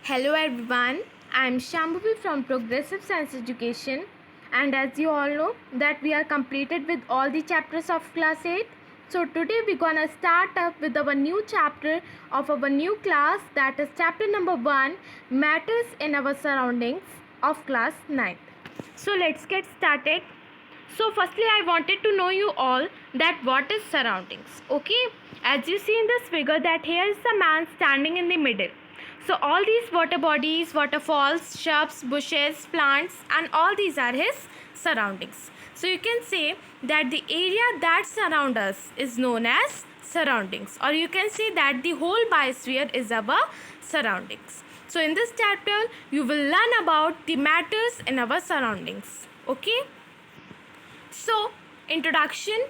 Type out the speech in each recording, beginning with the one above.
Hello everyone, I am Shambhavi from Progressive Science Education, and as you all know that we are completed with all the chapters of class 8. So today we're gonna start up with our new chapter of our new class, that is chapter number 1, Matters in Our Surroundings of class 9th. So let's get started. So firstly I wanted to know you all that what is surroundings. Okay, as you see in this figure that here is a man standing in the middle. So all these water bodies, waterfalls, shrubs, bushes, plants, and all these are his surroundings. So you can say that the area that surrounds us is known as surroundings, or you can say that the whole biosphere is our surroundings. So in this chapter you will learn about the matters in our surroundings. Okay. So introduction.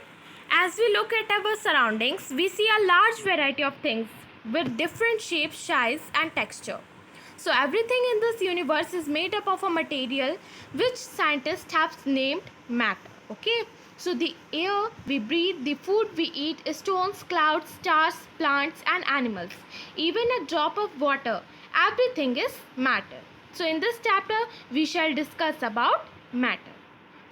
As we look at our surroundings, we see a large variety of things with different shapes, size, and texture. So everything in this universe is made up of a material which scientists have named matter. Okay. So the air we breathe, the food we eat, stones, clouds, stars, plants, and animals, even a drop of water, everything is matter. So in this chapter we shall discuss about matter.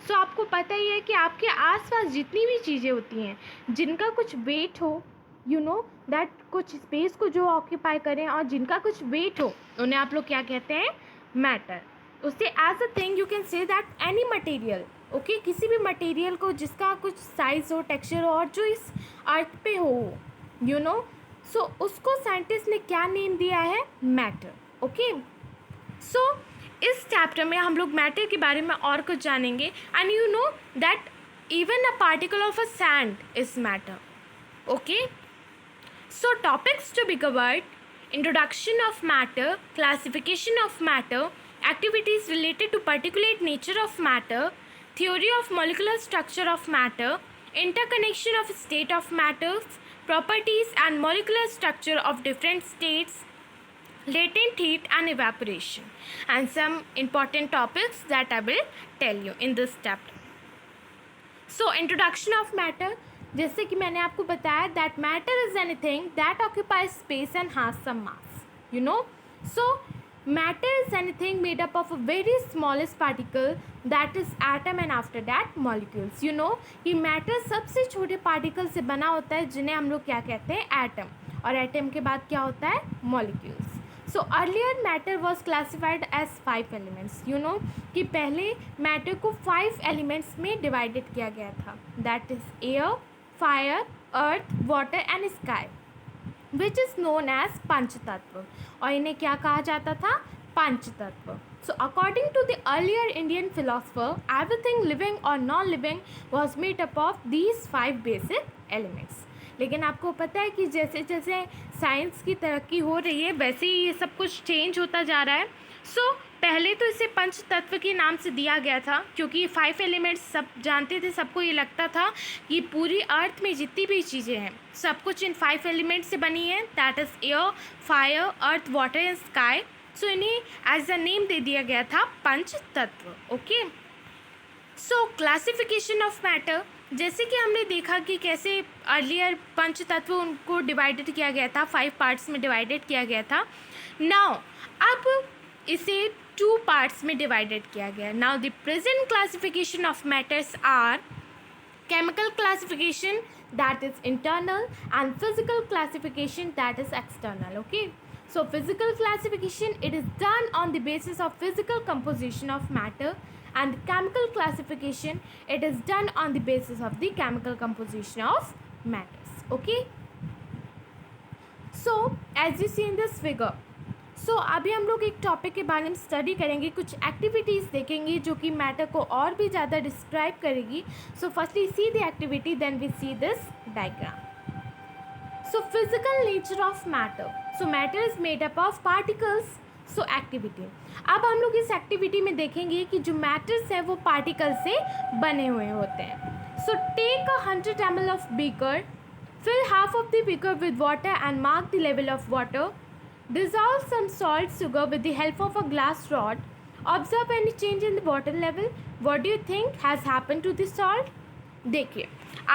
सो आपको पता ही है कि आपके आसपास जितनी भी चीज़ें होती हैं जिनका कुछ वेट हो, यू नो दैट कुछ स्पेस को जो ऑक्यूपाई करें और जिनका कुछ वेट हो, उन्हें आप लोग क्या कहते हैं? मैटर. उससे as a thing you can say that any material. Okay, किसी भी मटेरियल को जिसका कुछ साइज हो, टेक्सचर हो और जो इस अर्थ पे हो, यू नो, सो उसको साइंटिस्ट ने क्या नेम दिया है? मैटर. ओके. सो इस चैप्टर में हम लोग मैटर के बारे में और कुछ जानेंगे. And you know that even a particle of a sand is matter. Okay. So topics to be covered: introduction of matter, classification of matter, activities related to particulate nature of matter, theory of molecular structure of matter, interconnection of state of matters, properties and molecular structure of different states, latent heat and evaporation, and some important topics that I will tell you in this chapter. So introduction of matter, जैसे कि मैंने आपको बताया that matter is anything that occupies space and has some mass, you know. So matter is anything made up of a very smallest particle, that is atom, and after that molecules. You know कि matter सबसे छोटे particle से बना होता है जिन्हें हम लोग क्या कहते हैं? atom. और atom के बाद क्या होता है? molecules. So earlier matter was classified as 5 elements. You know कि पहले matter को 5 elements में divided किया गया था, that is air, fire, earth, water and sky, which is known as पंच तत्व. और इन्हें क्या कहा जाता था? पंच तत्व. So according to the earlier Indian philosopher, everything living or non-living was made up of these 5 basic elements. लेकिन आपको पता है कि जैसे जैसे साइंस की तरक्की हो रही है वैसे ही ये सब कुछ चेंज होता जा रहा है. सो पहले तो इसे पंच तत्व के नाम से दिया गया था क्योंकि 5 एलिमेंट्स सब जानते थे. सबको ये लगता था कि पूरी अर्थ में जितनी भी चीज़ें हैं सब कुछ इन 5 एलिमेंट्स से बनी है, that is air, fire, earth, water and sky. So इन्हें एज अ नेम दे दिया गया था पंच तत्व. Okay. So classification of matter, जैसे कि हमने देखा कि कैसे अर्लियर पंच तत्व उनको डिवाइडेड किया गया था, 5 पार्ट्स में डिवाइडेड किया गया था. नाउ अब इसे 2 पार्ट्स में डिवाइडेड किया गया. Now the present classification of matters are chemical classification, that is internal, and physical classification, that is external. Okay. So physical classification, it is done on the basis of physical composition of matter, and chemical classification, it is done on the basis of the chemical composition of matters. Okay. So as you see in this figure, सो अभी हम लोग एक topic के बारे में study करेंगे, कुछ activities देखेंगे जो कि मैटर को और भी ज़्यादा डिस्क्राइब करेगी. So firstly see the activity, then we see this diagram. So physical nature of matter. So matter is made up of particles. So activity, अब हम लोग इस एक्टिविटी में देखेंगे कि जो मैटर्स हैं वो पार्टिकल से बने हुए होते हैं. So take a 100 ml of beaker, fill half of the beaker with water and mark the level of water. Dissolve some salt sugar with the help of a glass rod. Observe any change in the water level. What do you think has happened to the salt? देखिए,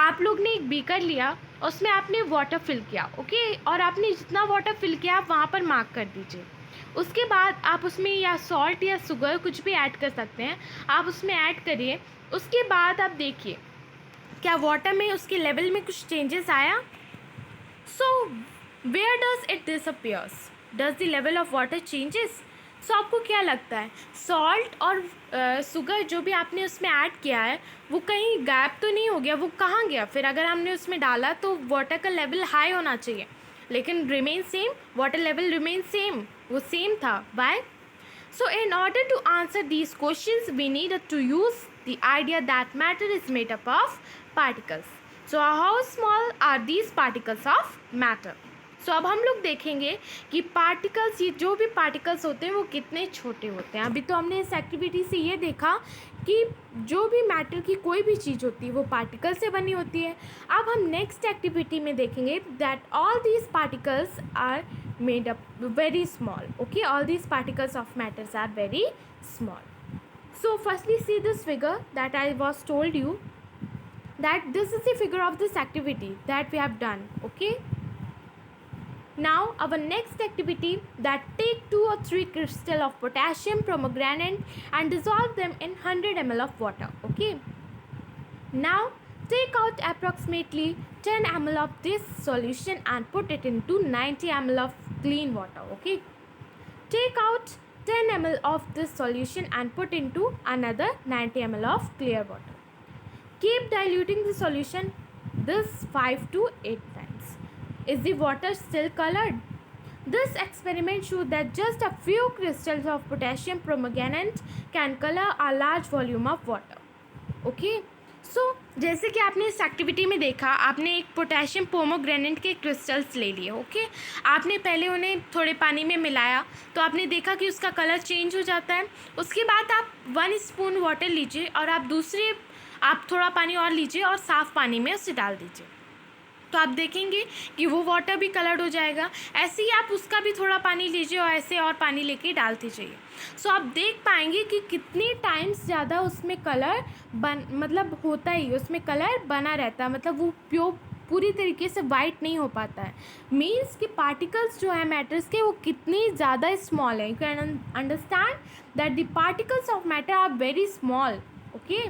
आप लोग ने एक beaker लिया, उसमें आपने water fill किया. Okay. और आपने जितना वाटर फिल किया आप वहाँ पर मार्क कर दीजिए. उसके बाद आप उसमें या सॉल्ट या शुगर कुछ भी ऐड कर सकते हैं, आप उसमें ऐड करिए। उसके बाद आप देखिए क्या वाटर में उसके लेवल में कुछ चेंजेस आया। So where does it disappears, does the level of water changes. So आपको क्या लगता है सॉल्ट और शुगर जो भी आपने उसमें ऐड किया है वो कहीं गैप तो नहीं हो गया, वो कहाँ गया फिर? अगर हमने उसमें डाला तो वाटर का लेवल हाई होना चाहिए, लेकिन remain same, water level remain same, वो सेम था। Y? So in order to answer these questions, we need to use the idea that matter is made up of particles. So how small are these particles of matter? So अब हम लोग देखेंगे कि particles, ये जो भी particles होते हैं वो कितने छोटे होते हैं। अभी तो हमने इस एक्टिविटी से ये देखा कि जो भी मैटर की कोई भी चीज़ होती है वो पार्टिकल से बनी होती है। अब हम नेक्स्ट एक्टिविटी में देखेंगे that all these particles are made up very small. Okay, all these particles of matters are very small. So firstly see this figure that I was told you, that this is the figure of this activity that we have done. Okay, now our next activity, that take 2 or 3 crystal of potassium pomegranate and dissolve them in 100 ml of water. Okay, now take out approximately 10 ml of this solution and put it into 90 ml of clean water. Okay, take out 10 ml of this solution and put into another 90 ml of clear water. Keep diluting the solution this 5 to 8 times. Is the water still colored? This experiment showed that just a few crystals of potassium permanganate can color a large volume of water. Okay, सो जैसे कि आपने इस activity में देखा, आपने एक potassium pomegranate के crystals ले लिए। ओके, आपने पहले उन्हें थोड़े पानी में मिलाया तो आपने देखा कि उसका कलर चेंज हो जाता है। उसके बाद आप 1 स्पून वाटर लीजिए और आप थोड़ा पानी और लीजिए और साफ़ पानी में उसे डाल दीजिए, तो आप देखेंगे कि वो वाटर भी कलर्ड हो जाएगा। ऐसे ही आप उसका भी थोड़ा पानी लीजिए और ऐसे और पानी लेके डालते जाइए। सो आप देख पाएंगे कि कितने टाइम्स ज़्यादा उसमें कलर मतलब होता ही, उसमें कलर बना रहता है, मतलब वो पूरी तरीके से वाइट नहीं हो पाता है। मीन्स कि पार्टिकल्स जो है मैटर्स के वो कितनी ज़्यादा स्मॉल है। You can understand that the particles of matter are very small. Okay,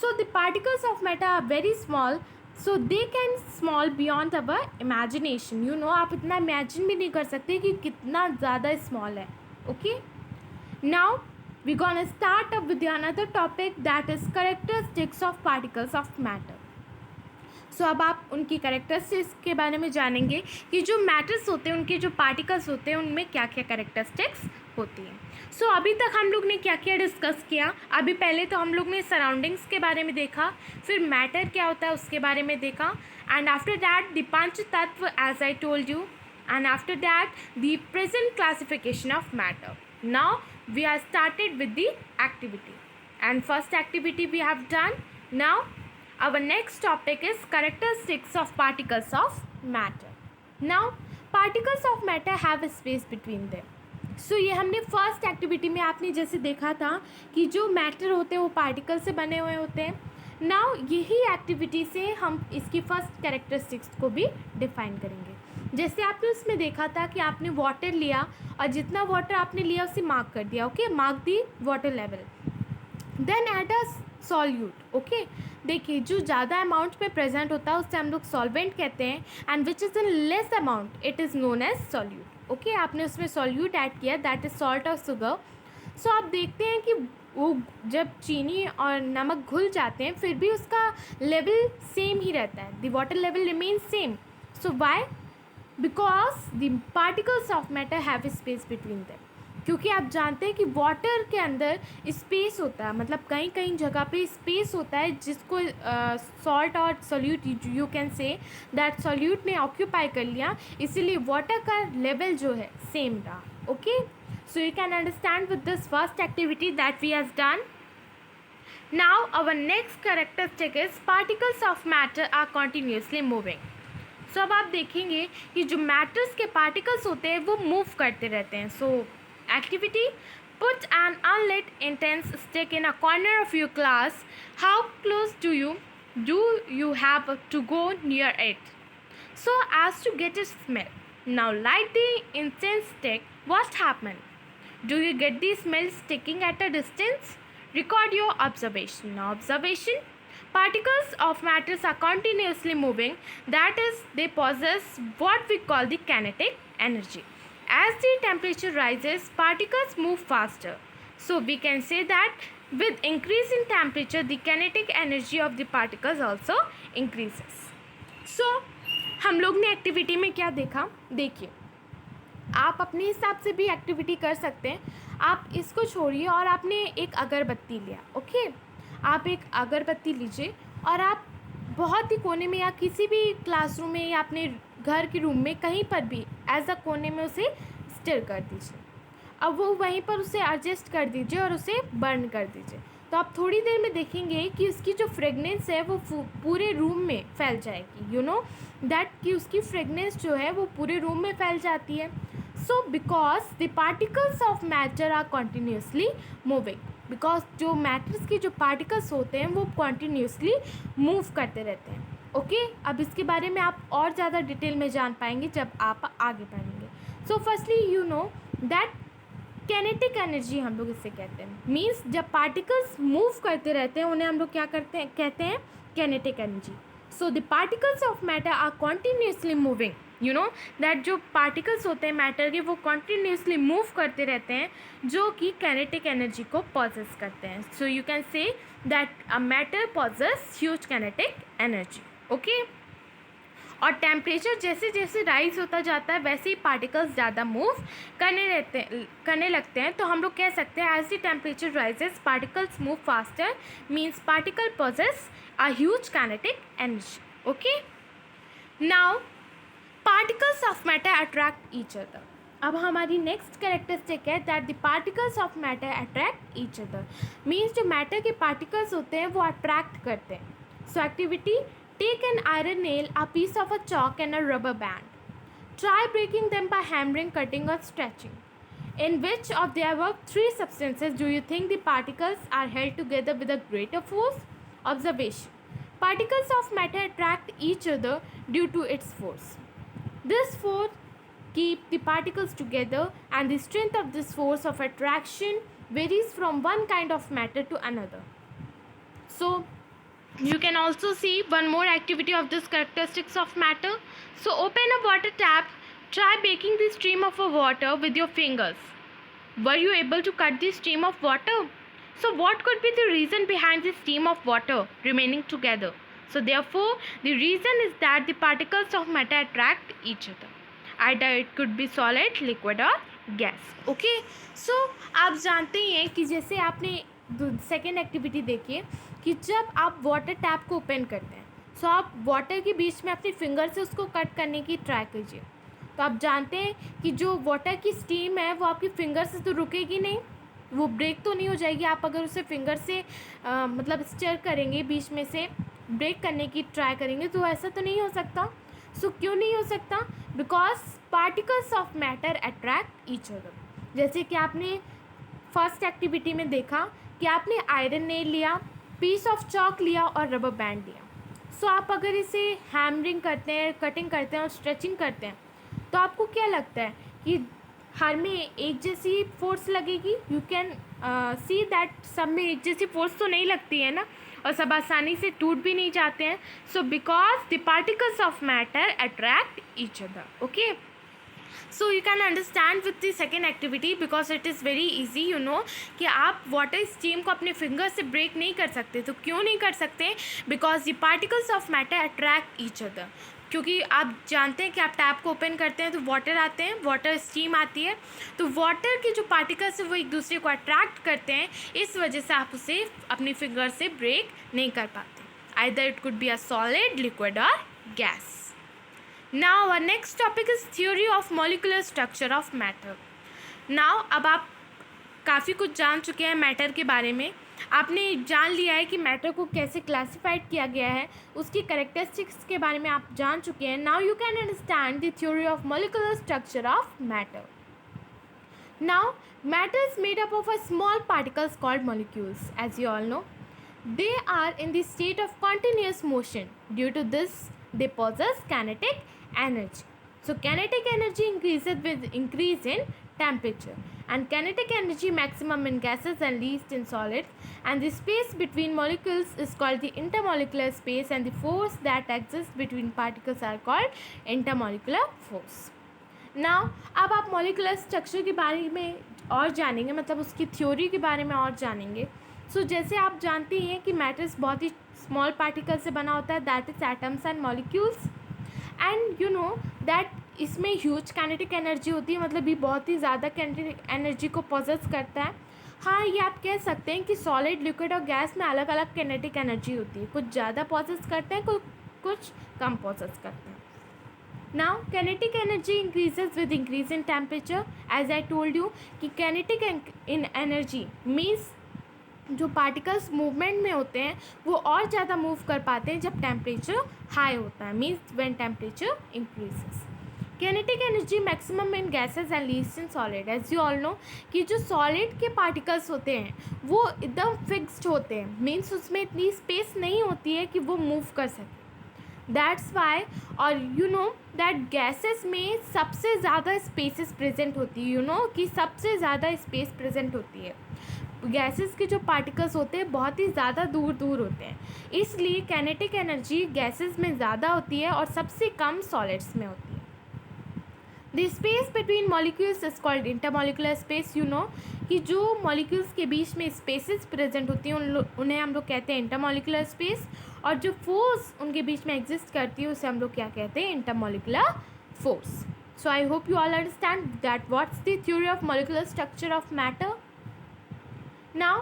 so the particles of matter are very small, so they can small beyond our imagination. You know, आप इतना imagine भी नहीं कर सकते कि कितना ज़्यादा स्मॉल है। Okay, now we gonna start up with another topic that is characteristics of particles of matter. So अब आप उनकी कैरेक्टरिस्टिक्स के बारे में जानेंगे कि जो मैटर्स होते हैं, उनके जो पार्टिकल्स होते हैं, उनमें क्या क्या कैरेक्टरिस्टिक्स होती हैं। सो अभी तक हम लोग ने क्या क्या डिस्कस किया? अभी पहले तो हम लोग ने सराउंडिंग्स के बारे में देखा, फिर मैटर क्या होता है उसके बारे में देखा, एंड आफ्टर दैट द पंच तत्व as I told you, and after that the present classification of matter. Now we are started with the activity, and first activity we have done. Now our next topic is characteristics of particles of matter. Now particles of matter have a space between them. So ये हमने first activity में आपने जैसे देखा था कि जो matter होते हैं वो पार्टिकल से बने हुए होते हैं। नाउ यही एक्टिविटी से हम इसकी फर्स्ट कैरेक्टरिस्टिक्स को भी डिफाइन करेंगे। जैसे आपने उसमें देखा था कि आपने वाटर लिया और जितना वाटर आपने लिया उसे मार्क कर दिया। Okay, mark the water level, then add a solute. Okay, देखिए जो ज़्यादा अमाउंट में प्रेजेंट होता है उससे हम लोग सॉल्वेंट कहते हैं, and which is in less amount it is known as solute. Okay, आपने उसमें सॉल्यूट ऐड किया, दैट इज़ सॉल्ट और शुगर। सो आप देखते हैं कि वो जब चीनी और नमक घुल जाते हैं फिर भी उसका लेवल सेम ही रहता है, the water level remain same. So why? Because the particles of matter have space between them. क्योंकि आप जानते हैं कि वाटर के अंदर स्पेस होता है, मतलब कहीं कहीं जगह पे स्पेस होता है जिसको सॉल्ट और solute, you can say that solute ने ऑक्यूपाई कर लिया, इसीलिए वाटर का लेवल जो है सेम रहा। Okay, so you can understand with this first activity that we have done. Now our next characteristic is particles of matter are continuously moving. So अब आप देखेंगे कि जो मैटर्स के पार्टिकल्स होते हैं वो मूव करते रहते हैं। So activity, put an unlit intense stick in a corner of your class. How close do you have to go near it so as to get its smell? Now light the incense stick. What happened? Do you get the smell sticking at a distance? Record your observation. Now observation. Particles of matters are continuously moving. That is, they possess what we call the kinetic energy. As the temperature rises, particles move faster. So we can say that with increase in temperature, the kinetic energy of the particles also increases. So हम लोग ने activity में क्या देखा, देखिए आप अपने हिसाब से भी एक्टिविटी कर सकते हैं. आप इसको छोड़िए और आपने एक अगरबत्ती लिया. ओके, आप एक अगरबत्ती लीजिए और आप बहुत ही कोने में या किसी भी क्लासरूम में या अपने घर के रूम में कहीं पर भी एज अ कोने में उसे स्टिर कर दीजिए. अब वो वहीं पर उसे एडजस्ट कर दीजिए और उसे बर्न कर दीजिए. तो आप थोड़ी देर में देखेंगे कि उसकी जो फ्रेगनेंस है वो पूरे रूम में फैल जाएगी. यू नो दैट कि उसकी फ्रेगनेंस जो है वो पूरे रूम में फैल जाती है. So because the particles of matter are continuously moving. Because जो मैटर्स के जो पार्टिकल्स होते हैं वो कॉन्टीन्यूसली मूव करते रहते हैं. ओके, अब इसके बारे में आप और ज़्यादा डिटेल में जान पाएंगे जब आप आगे पढ़ेंगे. So firstly you know that kinetic energy हम लोग इससे कहते हैं. मीन्स जब पार्टिकल्स मूव करते रहते हैं उन्हें हम लोग क्या करते हैं, कहते हैं kinetic energy. So the particles of matter are continuously moving. You know that जो पार्टिकल्स होते हैं मैटर के वो कॉन्टीन्यूसली मूव करते रहते हैं जो कि कैनेटिक एनर्जी को पॉसेस करते हैं. So you can say that a matter possesses huge kinetic energy. Okay, और टेम्परेचर जैसे जैसे राइज होता जाता है वैसे ही पार्टिकल्स ज़्यादा मूव करने लगते हैं. तो हम लोग कह सकते हैं as the temperature rises particles move faster. Means particle possess a huge kinetic energy. Okay, now particles of matter attract each other. अब हमारी नेक्स्ट कैरेक्टरिस्टिक है that the particles of matter attract each other. Means जो matter के particles होते हैं वो attract करते हैं. So activity: take an iron nail, a piece of a chalk and a rubber band. Try breaking them by hammering, cutting or stretching. In which of the above three substances do you think the particles are held together with a greater force? Observation: particles of matter attract each other due to its force. This force keeps the particles together and the strength of this force of attraction varies from one kind of matter to another. So you can also see one more activity of this characteristics of matter. So open a water tap, try baking the stream of a water with your fingers. Were you able to cut the stream of water? So what could be the reason behind the stream of water remaining together? So therefore the reason is that the particles of matter attract each other. Either it could be solid, liquid or gas. Okay, so आप जानते ही हैं कि जैसे आपने second activity देखिए कि जब आप वाटर टैप को ओपन करते हैं सो आप वाटर के बीच में अपनी फिंगर से उसको कट करने की ट्राई कीजिए. तो आप जानते हैं कि जो वाटर की स्टीम है वो आपकी फिंगर से तो रुकेगी नहीं, वो ब्रेक तो नहीं हो जाएगी. आप अगर उसे फिंगर से मतलब स्टर करेंगे, बीच में से ब्रेक करने की ट्राई करेंगे तो ऐसा तो नहीं हो सकता. सो क्यों नहीं हो सकता? Because particles of matter attract each other. जैसे कि आपने फर्स्ट एक्टिविटी में देखा कि आपने आयरन नेल लिया, पीस ऑफ चॉक लिया और रबर बैंड लिया. सो आप अगर इसे हैमरिंग करते हैं, कटिंग करते हैं और स्ट्रेचिंग करते हैं तो आपको क्या लगता है कि हर में एक जैसी फोर्स लगेगी? यू कैन सी दैट सब में एक जैसी फोर्स तो नहीं लगती है ना, और सब आसानी से टूट भी नहीं जाते हैं. सो because the particles of matter attract each other. Okay, so you can understand with the second activity because it is very easy. You know कि आप वाटर स्टीम को अपने फिंगर से ब्रेक नहीं कर सकते. तो क्यों नहीं कर सकते? Because the particles of matter attract each other. क्योंकि आप जानते हैं कि आप टैप को ओपन करते हैं तो वाटर आते हैं, वाटर स्टीम आती है. तो वाटर के जो पार्टिकल्स हैं वो एक दूसरे को अट्रैक्ट करते हैं, इस वजह से आप उसे अपनी फिंगर से ब्रेक नहीं कर पाते. Either it could be a solid, liquid और gas. Now our next topic is theory of molecular structure of matter. Now अब आप काफ़ी कुछ जान चुके हैं मैटर के बारे में. आपने जान लिया है कि मैटर को कैसे क्लासिफाइड किया गया है, उसकी कैरेक्टरिस्टिक्स के बारे में आप जान चुके हैं. Now you can understand the theory of molecular structure of matter. Now matter is made up of a small particles called molecules. As you all know, they are in the state of continuous motion. Due to this they possess kinetic energy. So kinetic energy increases with increase in temperature, and kinetic energy maximum in gases and least in solids, and the space between molecules is called the intermolecular space, and the force that exists between particles are called intermolecular force. Now अब आप molecular structure के बारे में और जानेंगे, मतलब उसकी theory के बारे में और जानेंगे. सो जैसे आप जानते हैं कि मैटर्स बहुत ही स्मॉल पार्टिकल से बना होता है, that is atoms and molecules, and you know that इसमें ह्यूज काइनेटिक एनर्जी होती है, मतलब ये बहुत ही ज़्यादा काइनेटिक एनर्जी को पॉजेस करता है. हाँ, ये आप कह सकते हैं कि सॉलिड, लिक्विड और गैस में अलग अलग काइनेटिक एनर्जी होती है, कुछ ज़्यादा पॉजेस करते हैं, कुछ कम पॉजेस करते हैं. Now kinetic energy increases with increase in temperature. As I told you कि काइनेटिक इन एनर्जी मीन्स जो पार्टिकल्स मूवमेंट में होते हैं वो और ज़्यादा मूव कर पाते हैं जब टेम्परेचर हाई होता है, means when temperature increases. Kinetic energy maximum in gases and least in solid. As you all know कि जो सॉलिड के पार्टिकल्स होते हैं वो एकदम फिक्स्ड होते हैं, मीन्स उसमें इतनी स्पेस नहीं होती है कि वो मूव कर सके. दैट्स वाई, और यू नो दैट गैसेस में सबसे ज़्यादा स्पेसेस प्रेजेंट होती है, यू नो कि सबसे ज़्यादा स्पेस प्रेजेंट होती है. गैसेस के जो पार्टिकल्स होते हैं बहुत ही ज़्यादा दूर दूर होते हैं, इसलिए काइनेटिक एनर्जी गैसेस में ज़्यादा होती है और सबसे कम सॉलिड्स में होती है. The space between molecules is called intermolecular space. You know कि जो मॉलिक्यूल्स के बीच में स्पेसेस प्रेजेंट होती हैं उन्हें हम लोग कहते हैं इंटरमॉलिकुलर स्पेस, और जो फोर्स उनके बीच में एग्जिस्ट करती है उसे हम लोग क्या कहते हैं, intermolecular force. So I hope you all understand that what's the theory of molecular structure of matter. Now,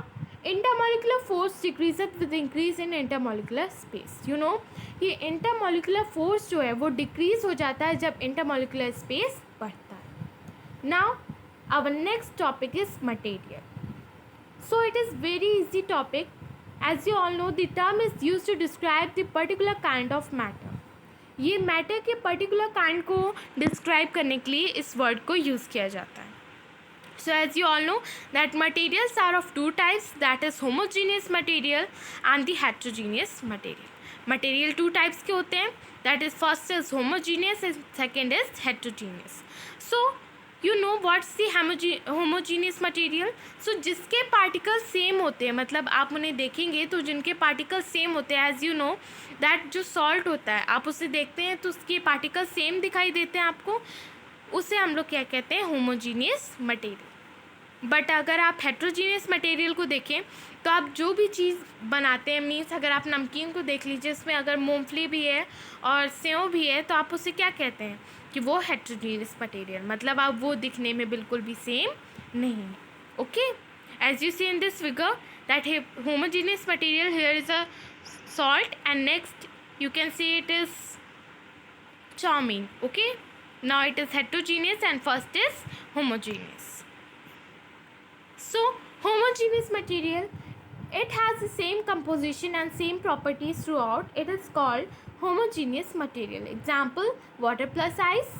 intermolecular force decreases with increase in intermolecular space. You know ये intermolecular force जो है वो decrease हो जाता है जब intermolecular space बढ़ता है. Now, our next topic is material. So it is very easy topic. As you all know, the term is used to describe the particular kind of matter. ये matter के particular kind को describe करने के लिए इस word को use किया जाता है. So as you all know that materials are of two types, that is homogeneous material and the heterogeneous material. Material two types के होते हैं, that is first is homogeneous and second is heterogeneous. So you know what's the homogeneous material? So जिसके particles same होते हैं, मतलब आप उन्हें देखेंगे तो जिनके particles same होते हैं, as you know that जो salt होता है आप उसे देखते हैं तो उसके particles same दिखाई देते हैं आपको, उसे हम लोग क्या कहते हैं, होमोजीनियस मटेरियल. बट अगर आप हेट्रोजीनियस मटेरियल को देखें तो आप जो भी चीज़ बनाते हैं, मीन्स अगर आप नमकीन को देख लीजिए, इसमें अगर मूंगफली भी है और सेव भी है तो आप उसे क्या कहते हैं कि वो हेट्रोजीनियस मटेरियल, मतलब आप वो दिखने में बिल्कुल भी सेम नहीं है. Okay, as you see in this figure that homogeneous material, here is a salt and next you can see it is chow mein. Okay, now it is heterogeneous and first is homogeneous. So homogeneous material, it has the same composition and same properties throughout, it is called homogeneous material. Example, water plus ice.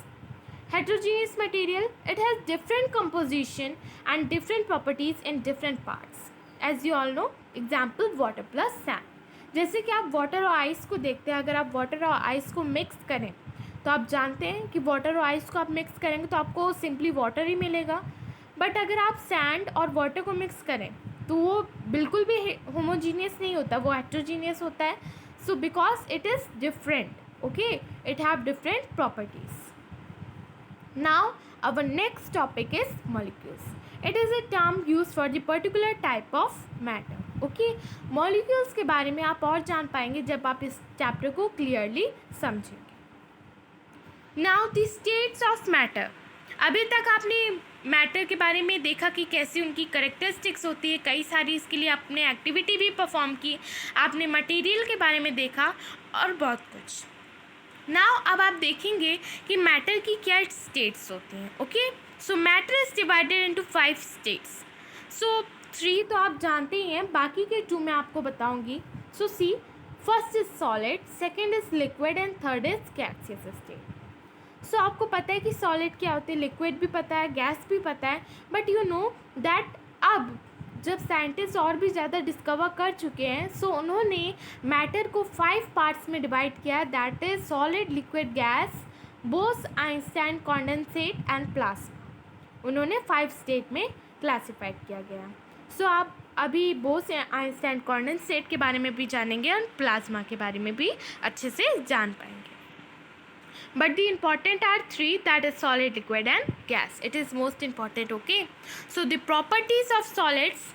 Heterogeneous material, it has different composition and different properties in different parts. As you all know, example, water plus sand. जैसे कि आप water और ice को देखते हैं, अगर आप water और आइस को मिक्स करें तो आप जानते हैं कि वाटर और आइस को आप मिक्स करेंगे तो आपको सिंपली वाटर ही मिलेगा. बट अगर आप सैंड और वाटर को मिक्स करें तो वो बिल्कुल भी होमोजीनियस नहीं होता, वो हेट्रोजीनियस होता है. So because it is different. Okay, it have different properties. Now our next topic is molecules. It is a term use for the particular type of matter. Okay, molecules के बारे में आप और जान पाएंगे जब आप इस चैप्टर को क्लियरली समझेंगे. Now the states of matter. अभी तक आपने मैटर के बारे में देखा कि कैसी उनकी करेक्टरिस्टिक्स होती है, कई सारी इसके लिए आपने एक्टिविटी भी परफॉर्म की, आपने मटेरियल के बारे में देखा और बहुत कुछ. नाउ अब आप देखेंगे कि मैटर की क्या स्टेट्स होती हैं. Okay, so matter is divided into 5 states. So 3 तो आप जानते ही हैं, बाकी के 2 मैं आपको बताऊंगी. So see, first is solid, second is liquid and third is gaseous state. So आपको पता है कि सॉलिड क्या होते हैं, लिक्विड भी पता है, गैस भी पता है, बट यू नो दैट अब जब साइंटिस्ट और भी ज़्यादा डिस्कवर कर चुके हैं, सो उन्होंने मैटर को 5 पार्ट्स में डिवाइड किया, that is solid, liquid, gas, Bose, Einstein, condensate and plasma. उन्होंने 5 स्टेट में क्लासिफाइड किया गया। सो आप अभी बोस, आइंस्टाइन, कॉन्डेंसेट के बारे में भी जानेंगे और प्लाज्मा के बारे में भी अच्छे से जान पाएंगे। But the important are 3, that is solid, liquid and gas. It is most important, okay? So the properties of solids,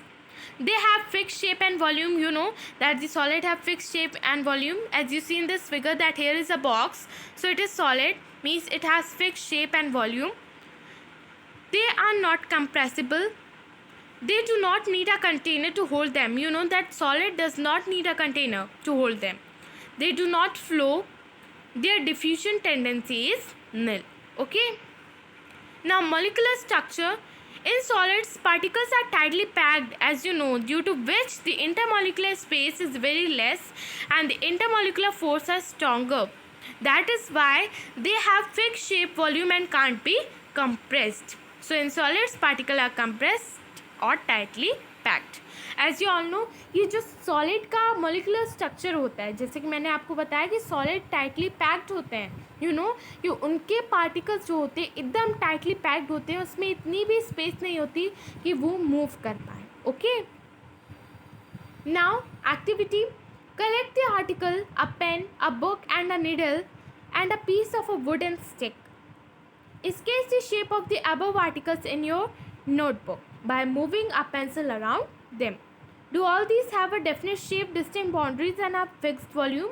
they have fixed shape and volume. You know that the solid have fixed shape and volume. As you see in this figure that here is a box. So it is solid, means it has fixed shape and volume. They are not compressible. They do not need a container to hold them. You know that solid does not need a container to hold them. They do not flow. Their diffusion tendency is nil. Okay. Now molecular structure. In solids, particles are tightly packed, as you know, due to which the intermolecular space is very less and the intermolecular force are stronger. That is why they have fixed shape, volume and can't be compressed. So in solids, particles are compressed or tightly packed. As you all know, ये जो solid का molecular structure होता है, जैसे कि मैंने आपको बताया कि सॉलिड टाइटली पैक्ड होते हैं, यू नो, कि उनके पार्टिकल्स जो होते हैं एकदम टाइटली पैक्ड होते हैं, उसमें इतनी भी स्पेस नहीं होती कि वो मूव कर पाए। Okay, now activity, collect the article, a pen, a book and a needle and a piece of a wooden stick. Sketch the shape of the above articles in your notebook by moving a pencil around them. Do all these have a definite shape, distinct boundaries and a fixed volume?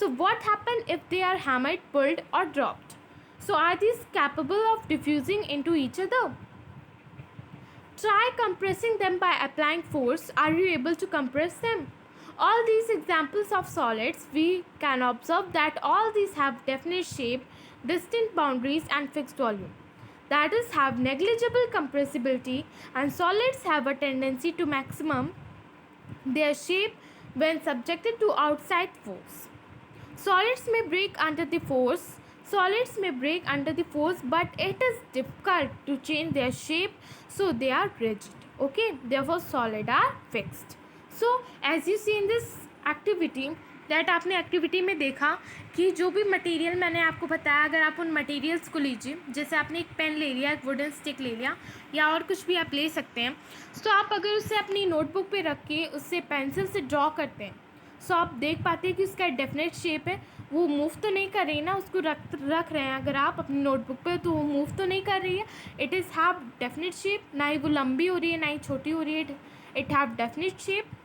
So what happens if they are hammered, pulled or dropped? So are these capable of diffusing into each other? Try compressing them by applying force. Are you able to compress them? All these examples of solids, we can observe that all these have definite shape, distinct boundaries and fixed volume. That is, have negligible compressibility, and solids have a tendency to maximum their shape when subjected to outside force. Solids may break under the force. Solids may break under the force, but it is difficult to change their shape, so they are rigid. Okay, therefore solid are fixed. So as you see in this activity, that आपने activity में देखा कि जो भी material मैंने आपको बताया, अगर आप उन मटेरियल्स को लीजिए, जैसे आपने एक पेन ले लिया, एक वुडन स्टिक ले लिया या और कुछ भी आप ले सकते हैं, तो आप अगर उसे अपनी नोटबुक पे रख के उससे पेंसिल से ड्रॉ करते हैं, सो आप देख पाते हैं कि उसका डेफिनेट शेप है, वो मूव तो नहीं कर रही ना, उसको रख रहे हैं अगर आप अपनी नोटबुक पे, तो वो मूव तो नहीं कर रही है, it is have definite shape, ना ही वो लंबी हो रही है ना ही छोटी हो रही है, इट हैव डेफिनेट शेप।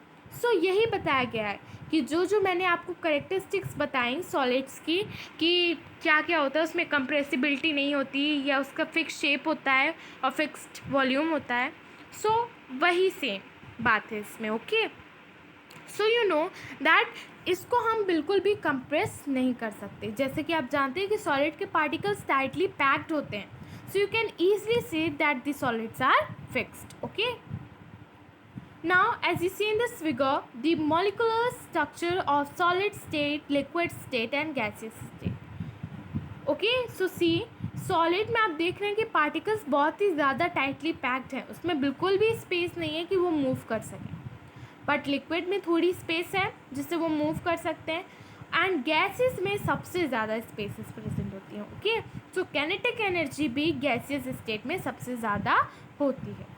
सो यही बताया गया है कि जो मैंने आपको करेक्टरिस्टिक्स बताई सॉलिड्स की, कि क्या क्या होता है उसमें, कंप्रेसिबिलिटी नहीं होती या उसका फिक्स शेप होता है और फिक्स्ड वॉल्यूम होता है, सो वही सेम बात है इसमें। Okay, so you know that इसको हम बिल्कुल भी कंप्रेस नहीं कर सकते, जैसे कि आप जानते हैं कि सॉलिड के पार्टिकल्स टाइटली पैक्ड होते हैं, so you can easily say that the solids are fixed. Okay, now as you see in this figure, the molecular structure of solid state, liquid state and gaseous state. Okay, so see, solid में आप देख रहे हैं कि particles बहुत ही ज़्यादा tightly packed हैं, उसमें बिल्कुल भी स्पेस नहीं है कि वो मूव कर सकें, बट लिक्विड में थोड़ी स्पेस है जिससे वो मूव कर सकते हैं, एंड गैसेस में सबसे ज़्यादा स्पेसेस प्रेजेंट होती हैं। ओके, सो काइनेटिक एनर्जी भी गैसियस स्टेट में सबसे ज़्यादा होती है।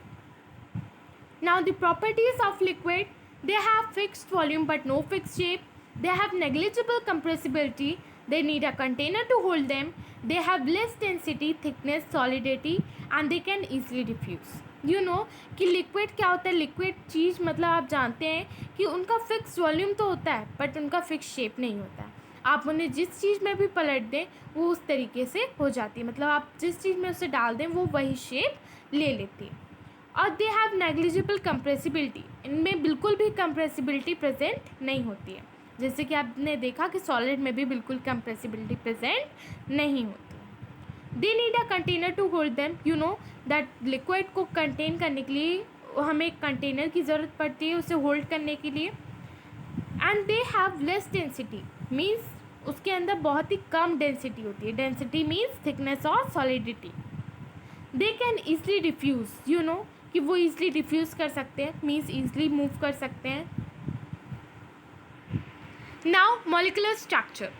Now the properties of liquid, they have fixed volume but no fixed shape. They have negligible compressibility. They need a container to hold them. They have less density, thickness, solidity and they can easily diffuse. You know कि liquid क्या होता है, liquid चीज़ मतलब आप जानते हैं कि उनका fixed volume तो होता है but उनका fixed shape नहीं होता है। आप उन्हें जिस चीज़ में भी पलट दें वो उस तरीके से हो जाती है, मतलब आप जिस चीज़ में उसे डाल दें वो वही शेप ले लेती है। और दे हैव नेग्लिजिबल कंप्रेसिबिलिटी, इनमें बिल्कुल भी कंप्रेसिबिलिटी प्रेजेंट नहीं होती है, जैसे कि आपने देखा कि सॉलिड में भी बिल्कुल कंप्रेसिबिलिटी प्रेजेंट नहीं होती। They need a container to hold them, you know that liquid को कंटेन करने के लिए हमें एक कंटेनर की ज़रूरत पड़ती है उसे होल्ड करने के लिए। And they have less density, means उसके अंदर बहुत ही कम डेंसिटी होती है, डेंसिटी मीन्स थिकनेस और solidity. They can easily diffuse, you know कि वो ईजिली डिफ्यूज़ कर सकते हैं, मीन्स ईजिली मूव कर सकते हैं। Now molecular structure,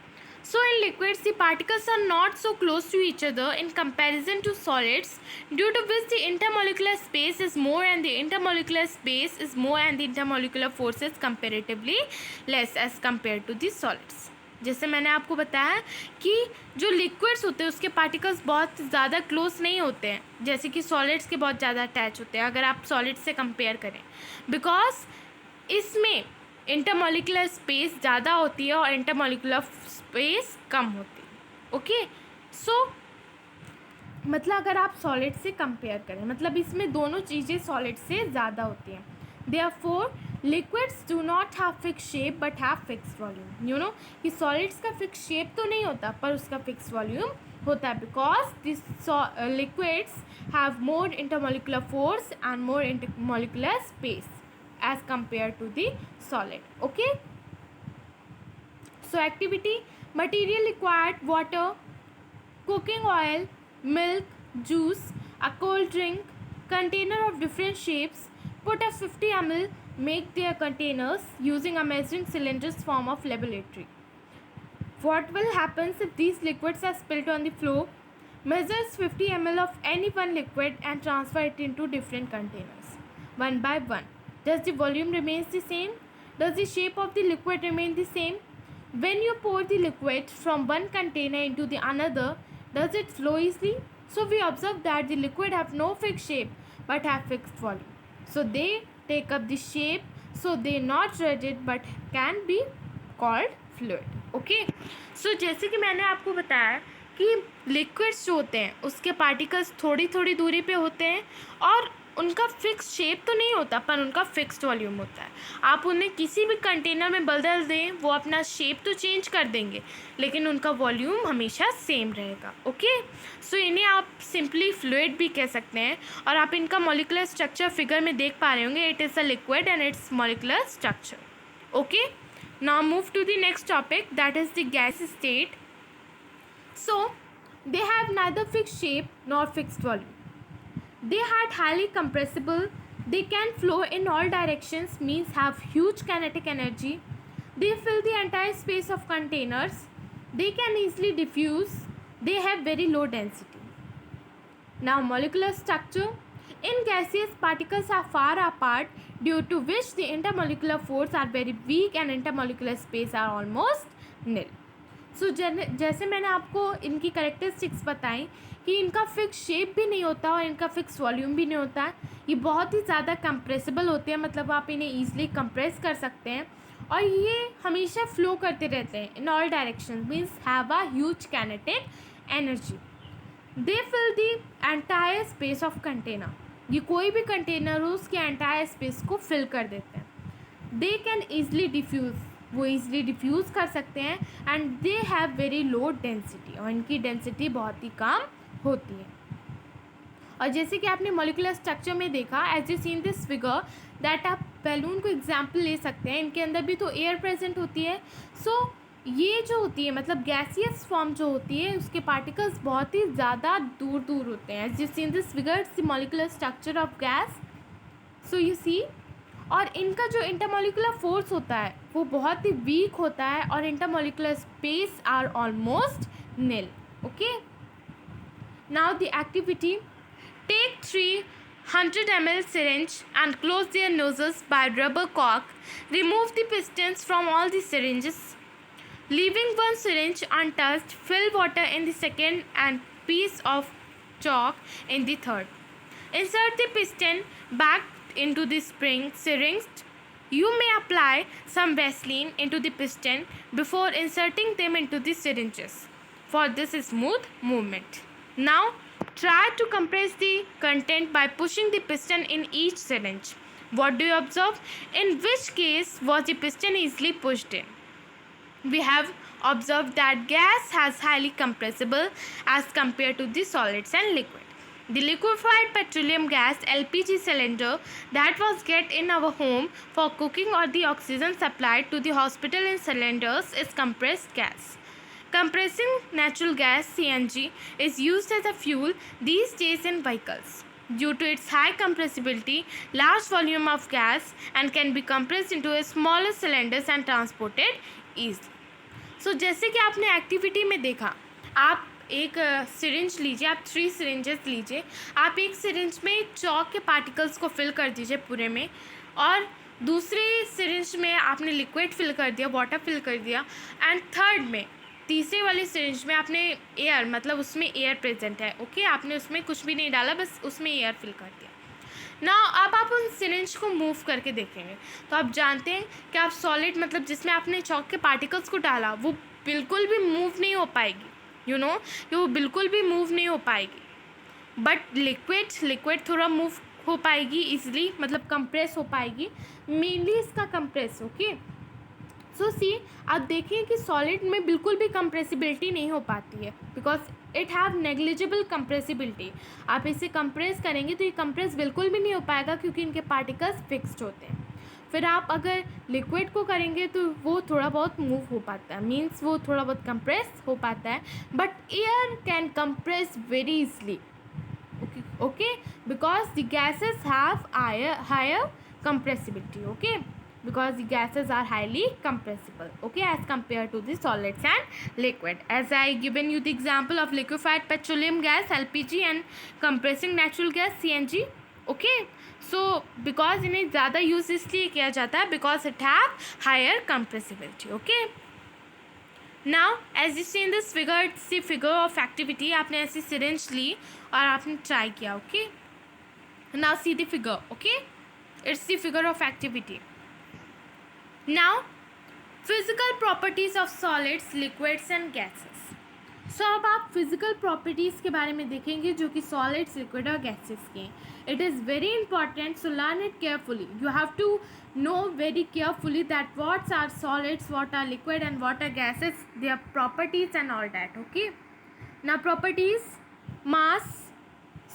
So in liquids, the particles are not so close to each other in comparison to solids, due to which the intermolecular space is more and the intermolecular force is comparatively less as compared to the solids. जैसे मैंने आपको बताया कि जो liquids होते हैं उसके particles बहुत ज़्यादा क्लोज नहीं होते हैं, जैसे कि सॉलिड्स के बहुत ज़्यादा अटैच होते हैं अगर आप सॉलिड्स से कंपेयर करें, बिकॉज इसमें इंटरमोलिकुलर स्पेस ज़्यादा होती है और इंटरमोलिकुलर स्पेस कम होती है. ओके, सो मतलब अगर आप सॉलिड से कंपेयर करें, मतलब इसमें दोनों चीज़ें सॉलिड से ज़्यादा होती हैं. Therefore liquids do not have fix shape but have fix volume. You know कि सॉलिड्स का फिक्स शेप तो नहीं होता पर उसका फिक्स वॉल्यूम होता है, because this liquids have more intermolecular force and more intermolecular space as compared to the solid. Okay, so activity: material required water, cooking oil, milk, juice, a cold drink, container of different shapes. Put a 50 ml, make their containers using a measuring cylinder's form of laboratory. What will happen if these liquids are spilled on the floor? Measures 50 ml of any one liquid and transfer it into different containers one by one. Does the volume remain the same? Does the shape of the liquid remain the same? When you pour the liquid from one container into the another, does it flow easily? So we observe that the liquid have no fixed shape but have fixed volume. So they take up the shape, so they not rigid but can be called fluid. Okay? So जैसे कि मैंने आपको बताया कि liquids जो होते हैं उसके पार्टिकल्स थोड़ी थोड़ी दूरी पे होते हैं और उनका फिक्स शेप तो नहीं होता पर उनका फिक्स्ड वॉल्यूम होता है. आप उन्हें किसी भी कंटेनर में बदल दें, वो अपना शेप तो चेंज कर देंगे लेकिन उनका वॉल्यूम हमेशा सेम रहेगा. ओके, सो इन्हें आप सिंपली फ्लूइड भी कह सकते हैं और आप इनका मॉलिकुलर स्ट्रक्चर फिगर में देख पा रहे होंगे. It is a liquid and its molecular structure. Okay, now move to the next topic, that is the gas state. So they have neither fixed shape nor fixed volume. They are highly compressible. They can flow in all directions, means have huge kinetic energy. They fill the entire space of containers. They can easily diffuse. They have very low density. Now molecular structure. In gaseous, particles are far apart, due to which the intermolecular force are very weak and intermolecular space are almost nil. सो जैसे मैंने आपको इनकी characteristics बताई कि इनका fix shape भी नहीं होता और इनका फिक्स वॉल्यूम भी नहीं होता है. ये बहुत ही ज़्यादा कंप्रेसिबल होते हैं, मतलब आप इन्हें ईजिली कंप्रेस कर सकते हैं और ये हमेशा फ्लो करते रहते हैं in all direction, means have a huge kinetic energy. They fill the entire space of container. ये कोई भी कंटेनर हो उसके एंटायर स्पेस को फिल कर देते हैं. दे कैन ईजिली डिफ्यूज़, वो ईजिली डिफ्यूज़ कर सकते हैं. And they have very low density, और इनकी डेंसिटी बहुत ही कम होती है. और जैसे कि आपने मॉलिकुलर स्ट्रक्चर में देखा, as you seen this figure, that आप बैलून को एग्जाम्पल ले सकते हैं. इनके अंदर भी तो एयर प्रेजेंट होती है. सो ये जो होती है मतलब गैसियस फॉर्म जो होती है उसके पार्टिकल्स बहुत ही ज़्यादा दूर दूर होते हैं. As you seen this figure, it's the molecular structure of gas. So you see, और इनका जो इंटरमोलिकुलर फोर्स होता है वो बहुत ही वीक होता है और intermolecular space are almost nil. Okay, now the activity. Take 300 ml syringe and close their noses by rubber cork. Remove the pistons from all the syringes. Leaving one syringe untouched, fill water in the second and piece of chalk in the third. Insert the piston back into the spring syringe. You may apply some Vaseline into the piston before inserting them into the syringes for this smooth movement. Now try to compress the content by pushing the piston in each syringe. What do you observe? In which case was the piston easily pushed in? We have observed that gas has highly compressible as compared to the solids and liquid. The liquefied petroleum gas LPG cylinder that was get in our home for cooking or the oxygen supplied to the hospital in cylinders is compressed gas. Compressing natural gas CNG is used as a fuel these days in vehicles. Due to its high compressibility, large volume of gas and can be compressed into a smaller cylinders and transported easily. जैसे कि आपने activity में देखा, आप एक syringe लीजिए, आप 3 syringes लीजिए, आप एक सिरिंज में चॉक के पार्टिकल्स को फिल कर दीजिए पूरे में, और दूसरी सिरिंज में आपने लिक्विड फिल कर दिया, वाटर फिल कर दिया, एंड थर्ड में, तीसरे वाली सिरिंज में आपने एयर, मतलब उसमें एयर प्रेजेंट है, ओके, आपने उसमें कुछ भी नहीं डाला, बस उसमें एयर फिल कर दिया ना। अब आप उन सिरिंज को मूव करके देखेंगे तो आप जानते हैं कि आप सॉलिड, मतलब जिसमें आपने चॉक के पार्टिकल्स को डाला, वो बिल्कुल भी मूव नहीं हो पाएगी, कि वो बिल्कुल भी मूव नहीं हो पाएगी। बट लिक्विड थोड़ा मूव हो पाएगी इजीली, मतलब कंप्रेस हो पाएगी, मेनली इसका कंप्रेस, ओके। सी आप देखिए कि सॉलिड में बिल्कुल भी कंप्रेसिबिलिटी नहीं हो पाती है, because it have negligible compressibility. आप इसे कंप्रेस करेंगे तो ये कंप्रेस बिल्कुल भी नहीं हो पाएगा, क्योंकि इनके पार्टिकल्स फिक्स्ड होते हैं। फिर आप अगर लिक्विड को करेंगे तो वो थोड़ा बहुत मूव हो पाता है, मीन्स वो थोड़ा बहुत कंप्रेस हो पाता है, but air can compress very easily, okay, because the gases have higher compressibility, okay, because the gases are highly compressible, okay, as compared to the solids and liquid. As I given you the example of liquefied petroleum gas LPG and compressing natural gas CNG, okay. So because इन्हें ज़्यादा use इसलिए किया जाता है because it have higher compressibility, okay. Now as you see in this figure, it's the figure of activity. आपने ऐसी syringe ली और आपने ट्राई किया, okay. Now see the figure, okay, it's the figure of activity. Now physical properties of solids, liquids and gases. So अब आप physical properties के बारे में देखेंगे जो कि सॉलिड्स, लिक्विड और गैसेस के। It is very important, so learn it carefully. You have to know very carefully that what are solids, what are liquid and what are gases, their properties and all that, okay. Now properties: mass,